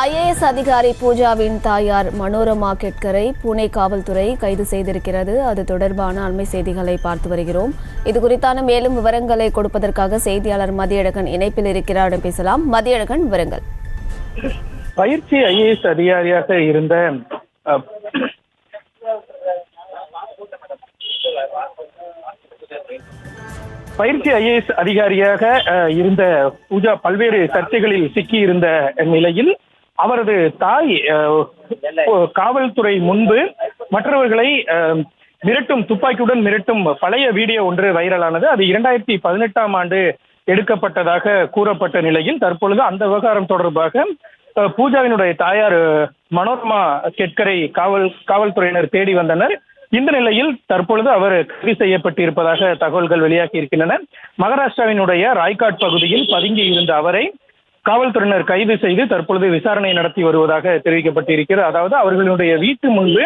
IAS அதிகாரி பூஜாவின் தாயார் மனோரமா கெட்கரை புனே காவல்துறை கைது செய்திருக்கிறது. அது தொடர்பான அண்மை செய்திகளை பார்த்து வருகிறோம். இது குறித்தான மேலும் விவரங்களை கொடுப்பதற்காக செய்தியாளர் மதியழகன் இணைப்பில் இருக்கிறார். பேசலாம். மதியழகன், விவரங்கள். பயிற்சி IAS அதிகாரியாக இருந்த பூஜா பல்வேறு சர்ச்சைகளில் சிக்கியிருந்த நிலையில் அவரது தாய் காவல்துறை முன்பு மற்றவர்களை துப்பாக்கியுடன் மிரட்டும் பழைய வீடியோ ஒன்று வைரலானது. அது 2018ஆம் ஆண்டு எடுக்கப்பட்டதாக கூறப்பட்ட நிலையில் தற்பொழுது அந்த விவகாரம் தொடர்பாக பூஜாவினுடைய தாயார் மனோரமா கெட்கரை காவல்துறையினர் தேடி வந்தனர். இந்த நிலையில் தற்பொழுது அவர் கைது செய்யப்பட்டிருப்பதாக தகவல்கள் வெளியாகி இருக்கின்றன. மகாராஷ்டிராவினுடைய ராய்காட் பகுதியில் பதுங்கி இருந்த அவரை காவல்துறையினர் கைது செய்து தற்பொழுது விசாரணை நடத்தி வருவதாக தெரிவிக்கப்பட்டிருக்கிறது. அதாவது அவர்களுடைய வீட்டு முன்பு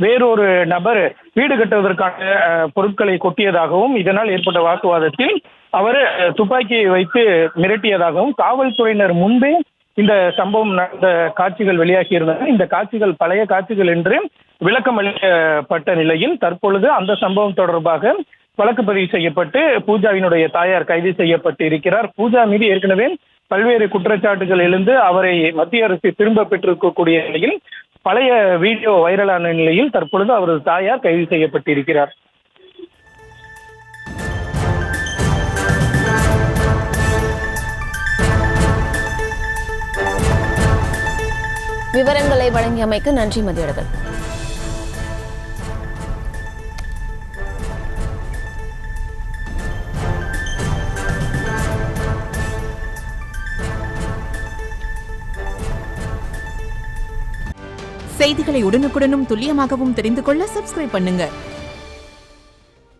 வேறொரு நபர் வீடு கட்டுவதற்கான பொருட்களை கொட்டியதாகவும் இதனால் ஏற்பட்ட வாக்குவாதத்தில் அவர் துப்பாக்கியை வைத்து மிரட்டியதாகவும் காவல்துறையினர் முன்பே இந்த சம்பவம் நடந்த காட்சிகள் வெளியாகி இருந்தன. இந்த காட்சிகள் பழைய காட்சிகள் என்று விளக்கம் அளிக்கப்பட்ட நிலையில் தற்பொழுது அந்த சம்பவம் தொடர்பாக வழக்கு பதிவு செய்யப்பட்டு பூஜாவினுடைய தாயார் கைது செய்யப்பட்டு இருக்கிறார். பூஜா மீது ஏற்கனவே பல்வேறு குற்றச்சாட்டுகள் எழுந்து அவரை மத்திய அரசு திரும்ப பெற்றிருக்கக்கூடிய நிலையில் பழைய வீடியோ வைரலான நிலையில் தற்பொழுது அவரது தாயார் கைது செய்யப்பட்டிருக்கிறார். விவரங்களை வழங்கியமைக்கு நன்றி மதியழகன். செய்திகளை உடனுக்குடனும் துல்லியமாகவும் தெரிந்து கொள்ள சப்ஸ்கிரைப் பண்ணுங்க.